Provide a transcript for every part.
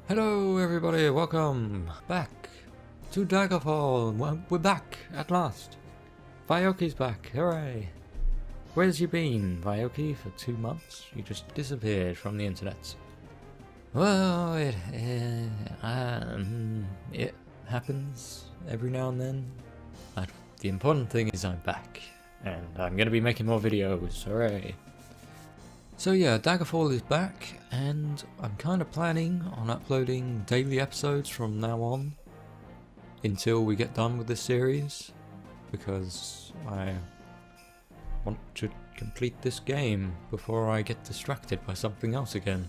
Hello everybody, welcome back to Daggerfall. We're back at last. Vioki's back, hooray. Where's you been, Vioki, for 2 months? You just disappeared from the internet. Well, it happens every now and then. But the important thing is I'm back, and I'm going to be making more videos, hooray. So yeah, Daggerfall is back, and I'm kind of planning on uploading daily episodes from now on until we get done with this series, because I want to complete this game before I get distracted by something else again.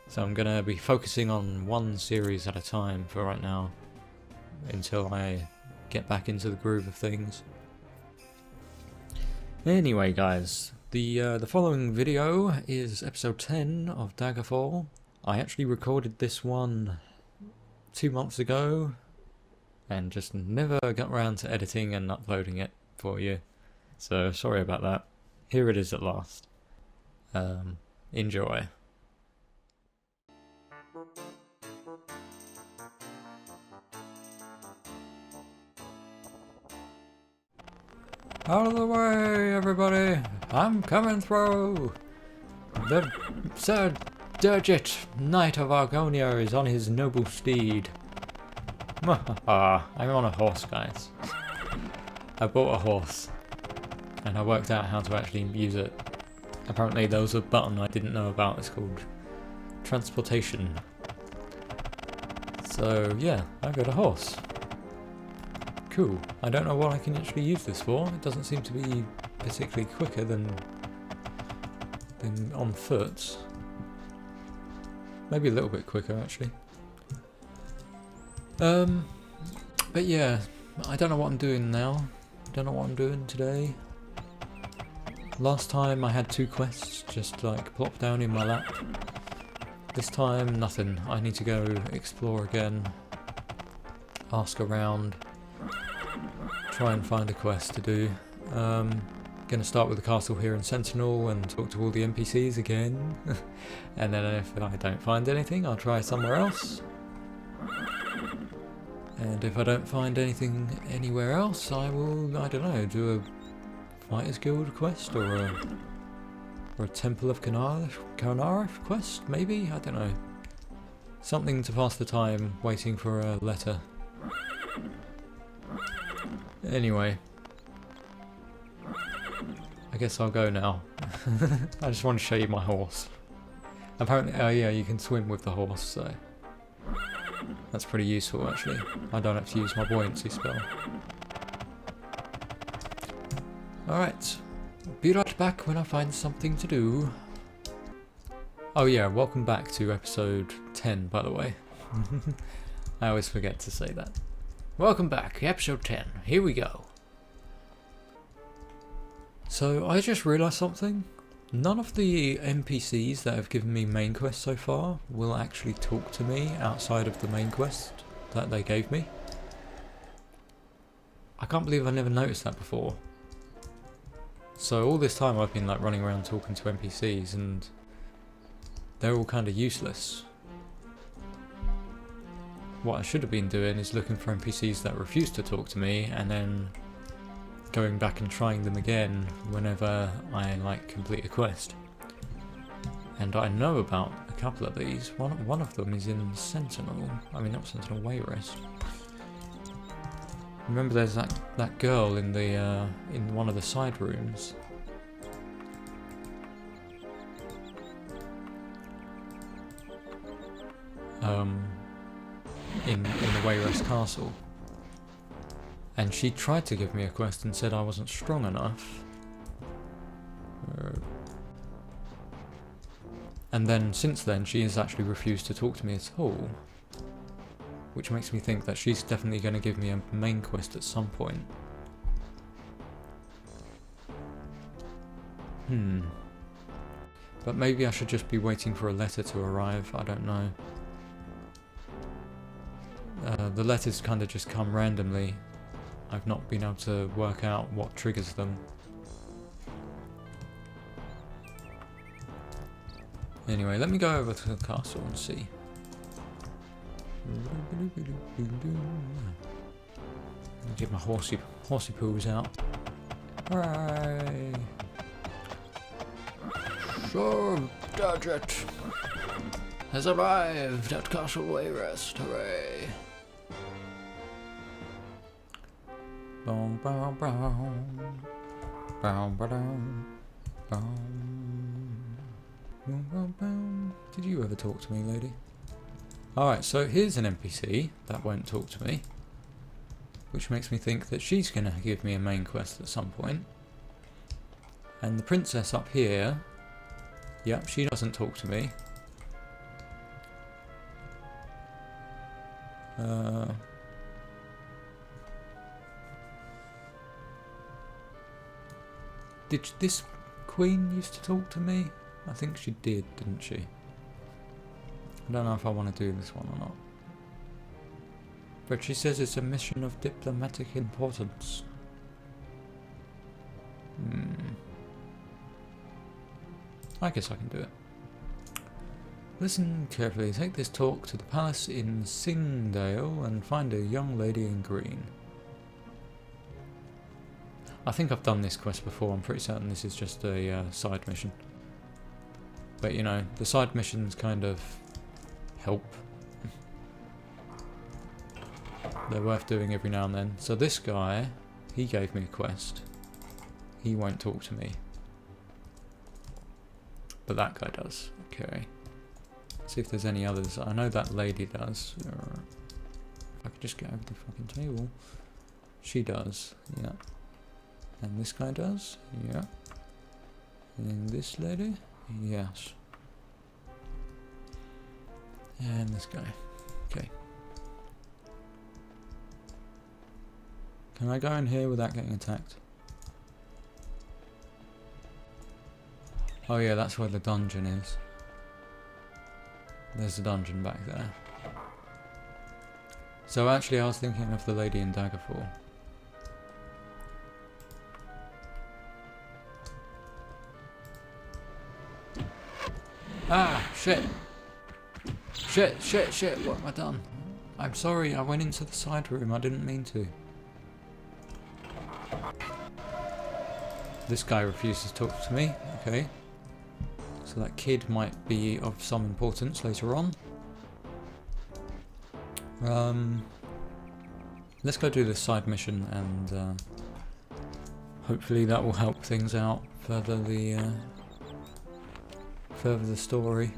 So I'm going to be focusing on one series at a time for right now, until I get back into the groove of things. Anyway guys, the following video is episode 10 of Daggerfall. I actually recorded this one 2 months ago and just never got around to editing and uploading it for you. So sorry about that. Here it is at last. Enjoy. Out of the way, everybody! I'm coming through! The Sir Durgit, Knight of Argonia, is on his noble steed. I'm on a horse, guys. I bought a horse, and I worked out how to actually use it. Apparently there was a button I didn't know about, it's called transportation. So yeah, I got a horse. Cool. I don't know what I can actually use this for. It doesn't seem to be particularly quicker than on foot. Maybe a little bit quicker actually. But yeah, I don't know what I'm doing now. Don't know what I'm doing today. Last time I had 2 quests just like plop down in my lap. This time nothing. I need to go explore again. Ask around. Try and find a quest to do. Gonna start with the castle here in Sentinel and talk to all the NPCs again. And then if I don't find anything, I'll try somewhere else. And if I don't find anything anywhere else, I will, I don't know, do a Fighters Guild quest or a Temple of Karnareth quest, maybe? I don't know. Something to pass the time waiting for a letter. Anyway, I guess I'll go now. I just want to show you my horse. Apparently, oh yeah, you can swim with the horse, so that's pretty useful actually. I don't have to use my buoyancy spell. Alright, be right back when I find something to do. Oh yeah, welcome back to episode 10, by the way. I always forget to say that. Welcome back, episode 10, here we go. So I just realised something. None of the NPCs that have given me main quests so far will actually talk to me outside of the main quest that they gave me. I can't believe I never noticed that before. So all this time I've been like running around talking to NPCs and they're all kind of useless. What I should have been doing is looking for NPCs that refuse to talk to me and then going back and trying them again whenever I like complete a quest. And I know about a couple of these. One of them is in Sentinel. I mean not Sentinel, Wayrest. Remember there's that girl in the in one of the side rooms. In the Wayrest Castle, and she tried to give me a quest and said I wasn't strong enough, and then since then she has actually refused to talk to me at all, which makes me think that she's definitely going to give me a main quest at some point. But maybe I should just be waiting for a letter to arrive, I don't know. The letters kind of just come randomly. I've not been able to work out what triggers them. Anyway, let me go over to the castle and see. Get my horsey poos out. Hooray! Sir Gadget has arrived at Castle Wayrest. Hooray! Boom, boom, boom. Boom, boom, boom. Boom, boom, boom. Did you ever talk to me, lady? Alright, so here's an NPC that won't talk to me, which makes me think that she's going to give me a main quest at some point. And the princess up here, yep, she doesn't talk to me. Did this queen used to talk to me? I think she did, didn't she? I don't know if I want to do this one or not. But she says it's a mission of diplomatic importance. I guess I can do it. Listen carefully. Take this talk to the palace in Singdale and find a young lady in green. I think I've done this quest before. I'm pretty certain this is just a side mission. But you know, the side missions kind of help. They're worth doing every now and then. So this guy, he gave me a quest. He won't talk to me. But that guy does. Okay. Let's see if there's any others. I know that lady does. If I could just get over the fucking table. She does. Yeah. And this guy does. Yeah. And this lady. Yes. And this guy. Okay. Can I go in here without getting attacked? Oh yeah, that's where the dungeon is. There's a dungeon back there. So actually I was thinking of the lady in Daggerfall. Ah, shit! Shit, what have I done? I'm sorry, I went into the side room, I didn't mean to. This guy refuses to talk to me, okay. So that kid might be of some importance later on. Let's go do this side mission and hopefully that will help things out, further the story.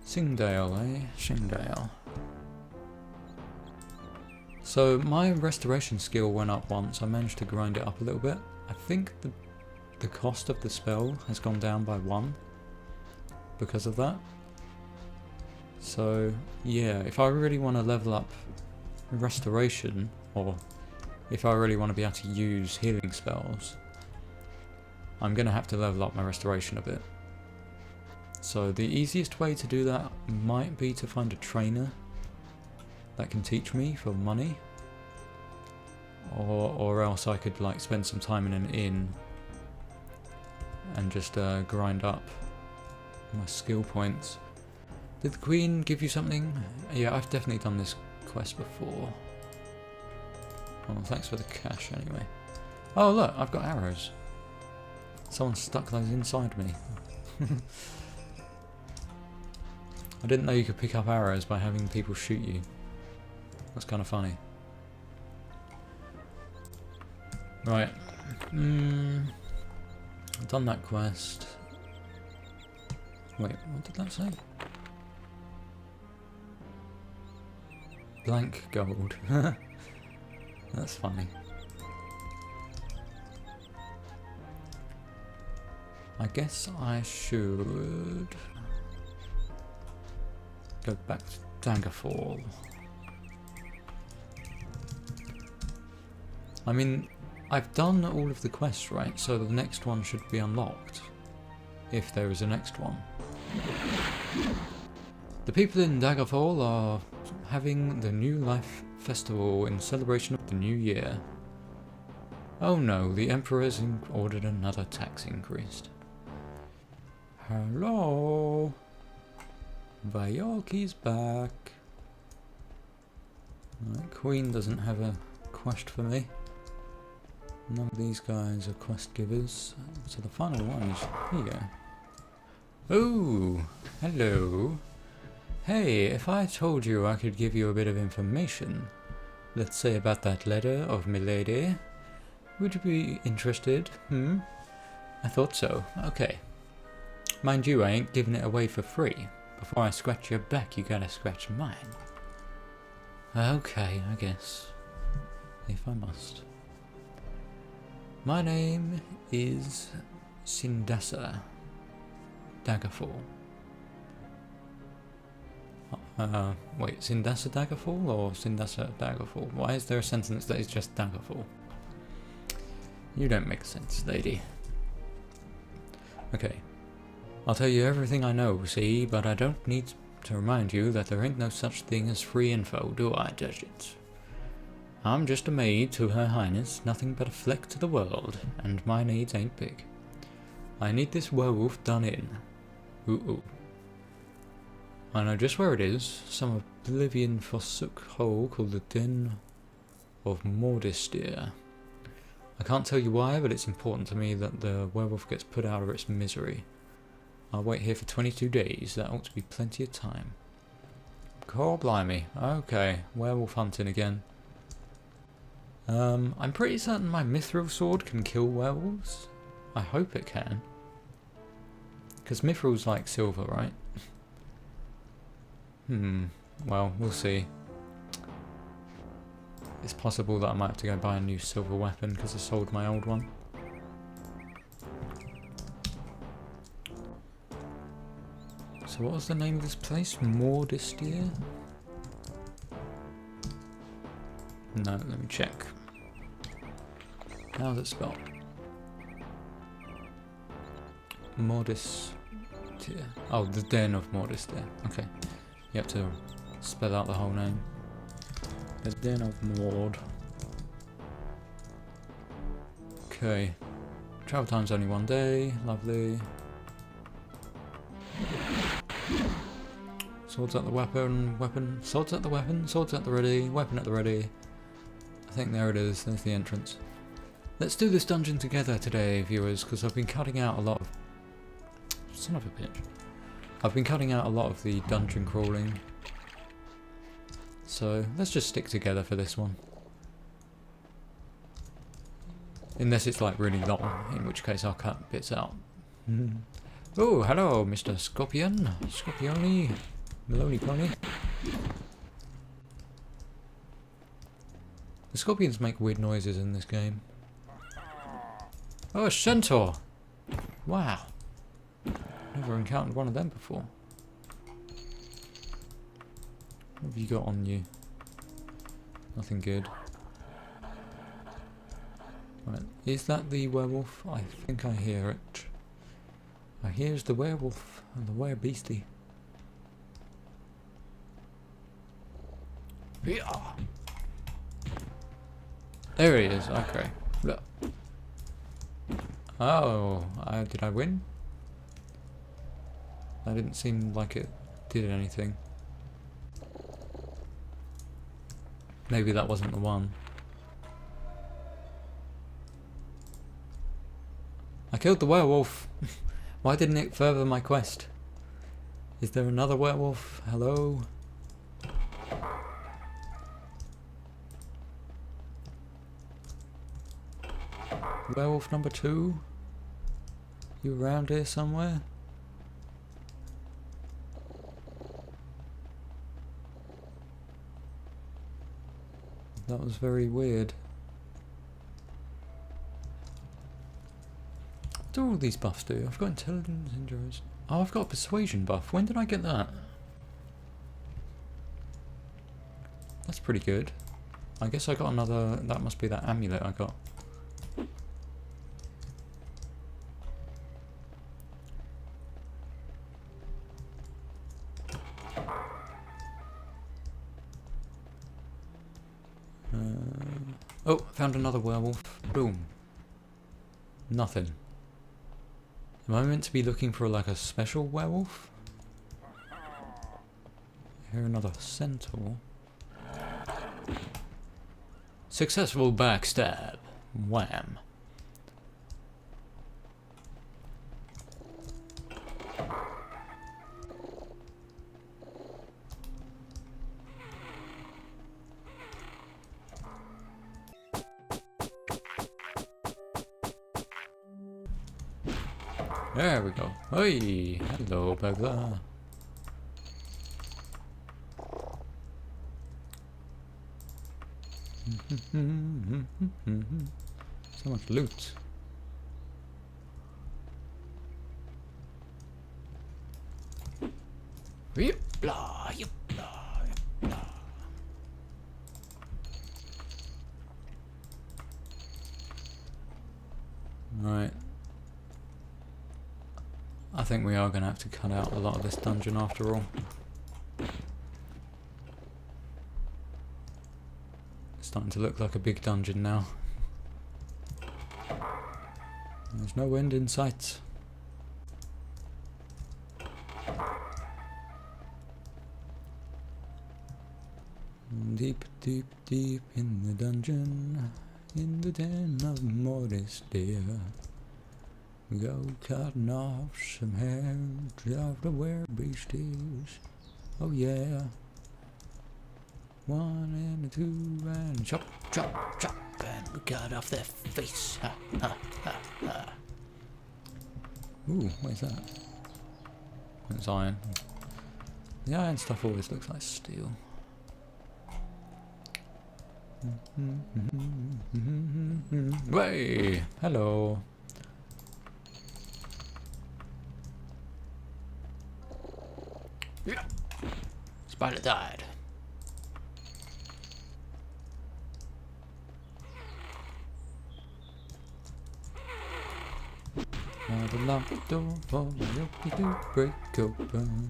Singdale, eh? Singdale. So my restoration skill went up once. I managed to grind it up a little bit. I think the cost of the spell has gone down by 1 because of that. So yeah, if I really want to level up restoration, or if I really want to be able to use healing spells, I'm going to have to level up my restoration a bit. So the easiest way to do that might be to find a trainer that can teach me for money, or else I could like spend some time in an inn and just grind up my skill points. Did the queen give you something? Yeah, I've definitely done this quest before. Oh, thanks for the cash anyway. Oh look, I've got arrows. Someone stuck those inside me. I didn't know you could pick up arrows by having people shoot you. That's kind of funny. Right. I've done that quest. Wait, what did that say? Blank gold. That's funny. I guess I should go back to Daggerfall. I mean, I've done all of the quests, right? So the next one should be unlocked, if there is a next one. The people in Daggerfall are having the New Life Festival in celebration of the new year. Oh no, the Emperor has ordered another tax increase. Hello? Vioki's back. Right, Queen doesn't have a quest for me. None of these guys are quest givers. So the final one is here. Oh, hello. Hey, if I told you I could give you a bit of information, let's say about that letter of milady, would you be interested? I thought so. Okay. Mind you, I ain't giving it away for free. Before I scratch your back, you gotta scratch mine. Okay, I guess. If I must. My name is Sindasa Daggerfall. Wait, Sindasa Daggerfall or Sindasa Daggerfall? Why is there a sentence that is just Daggerfall? You don't make sense, lady. Okay. I'll tell you everything I know, see, but I don't need to remind you that there ain't no such thing as free info, do I, Digits? I'm just a maid to Her Highness, nothing but a fleck to the world, and my needs ain't big. I need this werewolf done in. Ooh. I know just where it is, some oblivion forsook hole called the Den of Mordistir. I can't tell you why, but it's important to me that the werewolf gets put out of its misery. I'll wait here for 22 days, that ought to be plenty of time. Core blimey, okay, werewolf hunting again. I'm pretty certain my mithril sword can kill werewolves. I hope it can. Because mithril's like silver, right? Well, we'll see. It's possible that I might have to go buy a new silver weapon because I sold my old one. So what was the name of this place? Mordistir? No, let me check. How's it spelled? Mordistir. Oh, the Den of Mordistir. Okay. You have to spell out the whole name. The Den of Mord. Okay. Travel time's only 1 day. Lovely. Swords at the weapon. Swords at the weapon. Swords at the ready. Weapon at the ready. I think there it is. There's the entrance. Let's do this dungeon together today, viewers, because I've been cutting out a lot of... Son of a bitch. I've been cutting out a lot of the dungeon crawling. So, let's just stick together for this one. Unless it's like really long, in which case I'll cut bits out. Oh, hello, Mr. Scorpion. Scorpioni. Maloney Pony. The scorpions make weird noises in this game. Oh, a centaur! Wow. Never encountered one of them before. What have you got on you? Nothing good. Right, is that the werewolf? I think I hear it. Here's the werewolf and the werebeastie. Yeah. There he is, okay. Look. Oh, did I win? That didn't seem like it did anything. Maybe that wasn't the one. I killed the werewolf. Why didn't it further my quest? Is there another werewolf? Hello? Werewolf number 2? You around here somewhere? That was very weird. What do all these buffs do? I've got intelligence, endurance. Oh, I've got a persuasion buff. When did I get that? That's pretty good. I guess I got another... That must be that amulet I got. Oh, found another werewolf. Boom. Nothing. Am I meant to be looking for like a special werewolf? Hear another centaur. Successful backstab. Wham. There we go. Hey, hello, burglar. So much loot. Yip-la, yip-la, yip-la. Right. I think we are going to have to cut out a lot of this dungeon after all. It's starting to look like a big dungeon now. There's no end in sight. Deep, deep, deep in the dungeon, in the den of Mortis dear. Go cutting off some hair, drive to where beast is. Oh yeah. 1 and a 2 and chop, chop, chop, and we cut off their face. Ha, ha, ha, ha. Ooh, what is that? It's iron. The iron stuff always looks like steel. Way, hello. Yeah. Spider died. The locked door for Vioki to break open.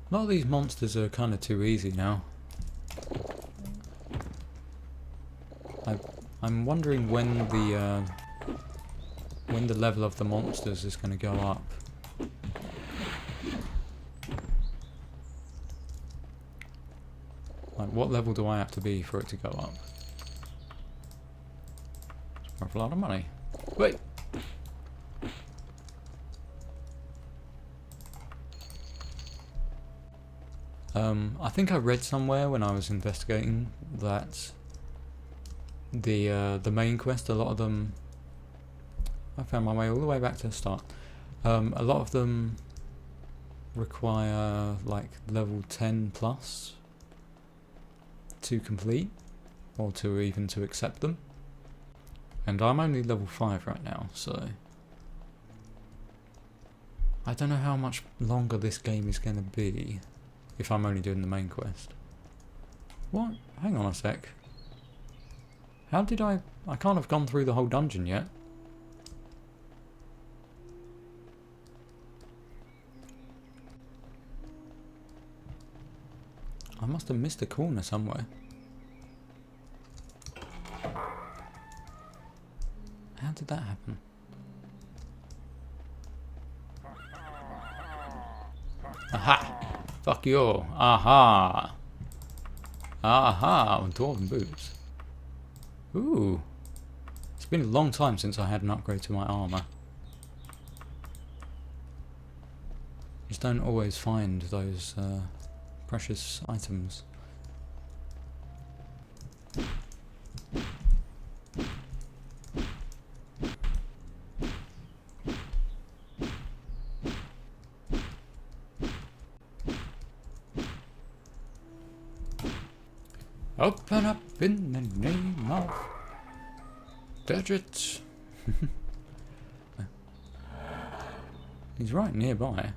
A lot of these monsters are kind of too easy now. I'm wondering when the level of the monsters is going to go up. Like, what level do I have to be for it to go up? It's worth a lot of money. Wait! I think I read somewhere when I was investigating that the main quest, a lot of them, I found my way all the way back to the start. A lot of them require like level 10 plus to complete, or to even to accept them. And I'm only level 5 right now, so I don't know how much longer this game is going to be if I'm only doing the main quest. What? Hang on a sec. How did I can't have gone through the whole dungeon yet. I must have missed a corner somewhere. How did that happen? Aha! Fuck you! Aha! Aha! Dwarven boots. Ooh! It's been a long time since I had an upgrade to my armour. Just don't always find those precious items. Open up in the name of Digit. He's right nearby.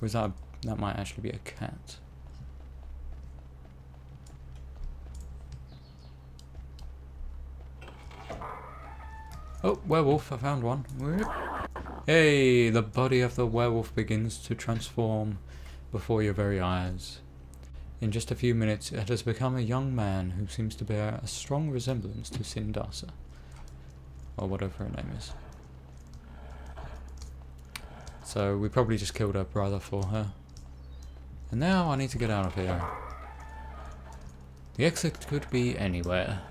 Or is that might actually be a cat? Oh, werewolf, I found one. Hey, the body of the werewolf begins to transform before your very eyes. In just a few minutes, it has become a young man who seems to bear a strong resemblance to Sindasa. Or whatever her name is. So we probably just killed her brother for her. And now I need to get out of here. The exit could be anywhere.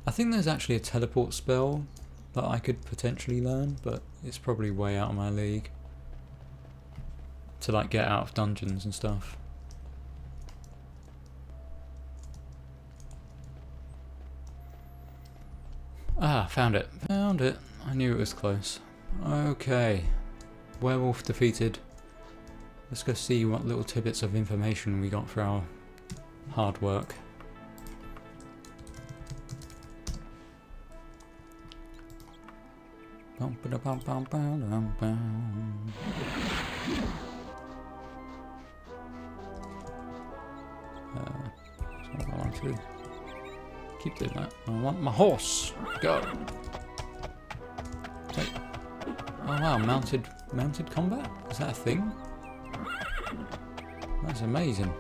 I think there's actually a teleport spell that I could potentially learn, but it's probably way out of my league. To like get out of dungeons and stuff. Ah, found it. Found it. I knew it was close. Okay. Werewolf defeated. Let's go see what little tidbits of information we got for our hard work. That's what I want to keep doing that. I want my horse. Go. Wait. Oh wow, mounted combat? Is that a thing? That's amazing.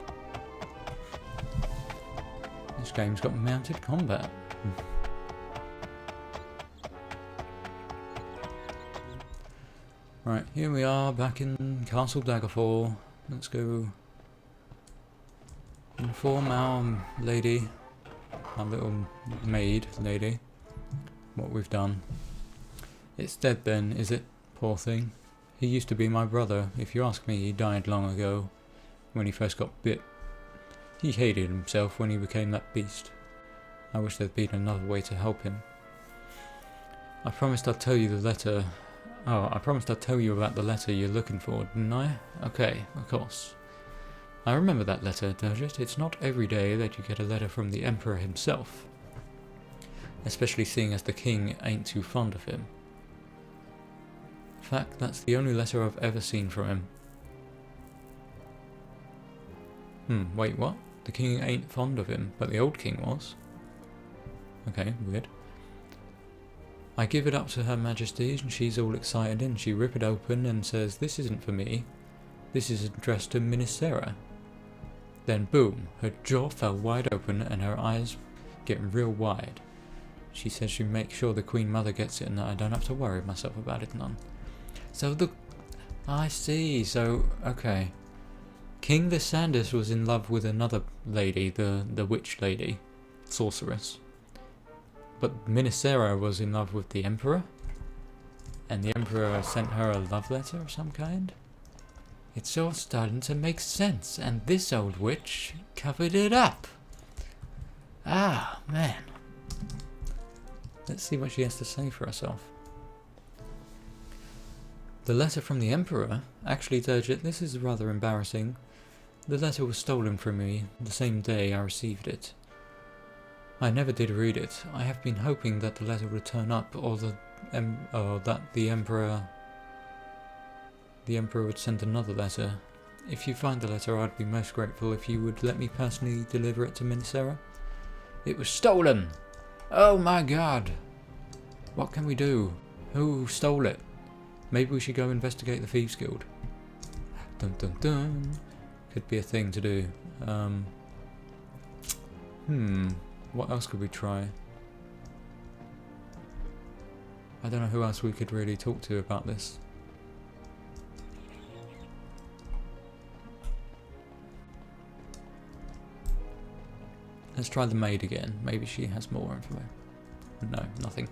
This game's got mounted combat. Right, here we are back in Castle Daggerfall. Let's go inform our lady, our little maid lady, what we've done. It's dead then, is it? Poor thing. He used to be my brother. If you ask me, he died long ago, when he first got bit. He hated himself when he became that beast. I wish there'd been another way to help him. I promised I'd tell you the letter. Oh, I promised I'd tell you about the letter you're looking for, didn't I? Okay, of course. I remember that letter, Derget. It's not every day that you get a letter from the Emperor himself. Especially seeing as the king ain't too fond of him. In fact, that's the only letter I've ever seen from him. Wait, what? The king ain't fond of him, but the old king was? Okay, weird. I give it up to Her Majesty, and she's all excited, and she rip it open and says, "This isn't for me. This is addressed to Minisera." Then boom, her jaw fell wide open and her eyes get real wide. She says she'll make sure the Queen Mother gets it and that I don't have to worry myself about it none. So I see, so, okay. King Lysandus was in love with another lady, the witch lady, sorceress. But Minisera was in love with the Emperor? And the Emperor sent her a love letter of some kind? It's all starting to make sense, and this old witch covered it up. Ah, man. Let's see what she has to say for herself. The letter from the Emperor? Actually, Derget, this is rather embarrassing. The letter was stolen from me the same day I received it. I never did read it. I have been hoping that the letter would turn up, or that the Emperor would send another letter. If you find the letter, I'd be most grateful if you would let me personally deliver it to Minisera. It was stolen! Oh my god! What can we do? Who stole it? Maybe we should go investigate the Thieves Guild. Dun dun dun. Could be a thing to do. What else could we try? I don't know who else we could really talk to about this. Let's try the maid again. Maybe she has more information. No, nothing.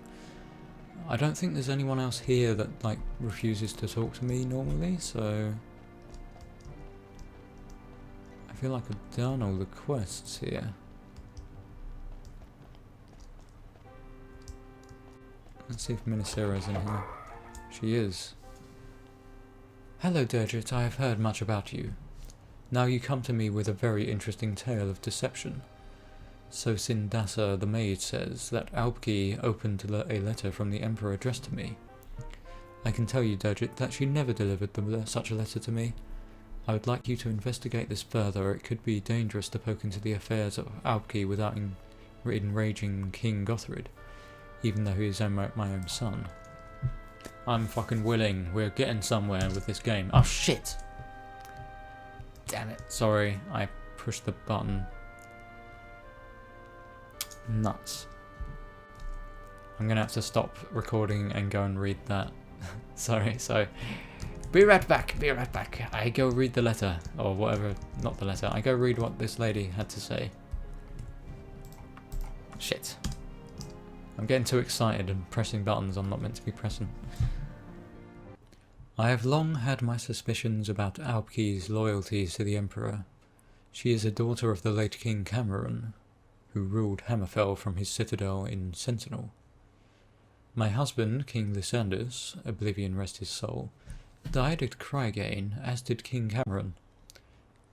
I don't think there's anyone else here that like refuses to talk to me normally, so I feel like I've done all the quests here. Let's see if Minisera's in here. She is. Hello, Derget. I have heard much about you. Now you come to me with a very interesting tale of deception. So Sindasa the maid says that Aubki opened a letter from the Emperor addressed to me. I can tell you, Derget, that she never delivered such a letter to me. I would like you to investigate this further. It could be dangerous to poke into the affairs of Aubki without enraging King Gothrid, even though he is my own son. I'm fucking willing. We're getting somewhere with this game. Oh shit! Damn it. Sorry, I pushed the button. Nuts. I'm gonna have to stop recording and go and read that. Sorry, so... Be right back, be right back. I go read the letter, or whatever, not the letter. I go read what this lady had to say. Shit. I'm getting too excited and pressing buttons I'm not meant to be pressing. I have long had my suspicions about Aubke's loyalties to the Emperor. She is a daughter of the late King Cameron, who ruled Hammerfell from his citadel in Sentinel. My husband, King Lysanders, oblivion rest his soul, died at Crygane, as did King Cameron.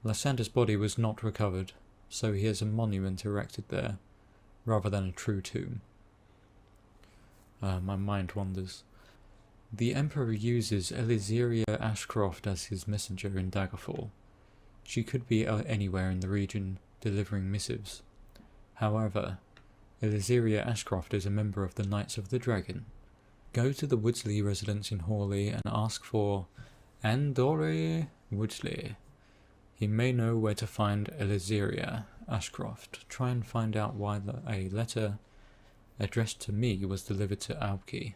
Lysander's body was not recovered, so he has a monument erected there, rather than a true tomb. My mind wanders. The Emperor uses Elysiria Ashcroft as his messenger in Daggerfall. She could be anywhere in the region, delivering missives. However, Elysiria Ashcroft is a member of the Knights of the Dragon. Go to the Woodsley residence in Hawley and ask for Andore Woodsley. He may know where to find Elysiria Ashcroft. Try and find out why a letter addressed to me was delivered to Aubke.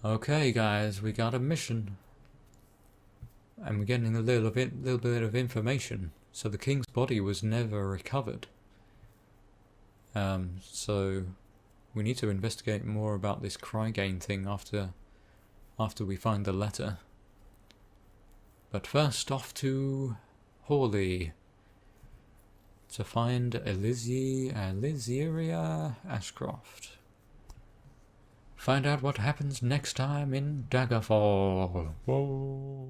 Okay guys, we got a mission. And we're getting a little bit of information. So the king's body was never recovered. So we need to investigate more about this Crygane thing after we find the letter. But first, off to Hawley to find Elysiria Ashcroft. Find out what happens next time in Daggerfall. Whoa.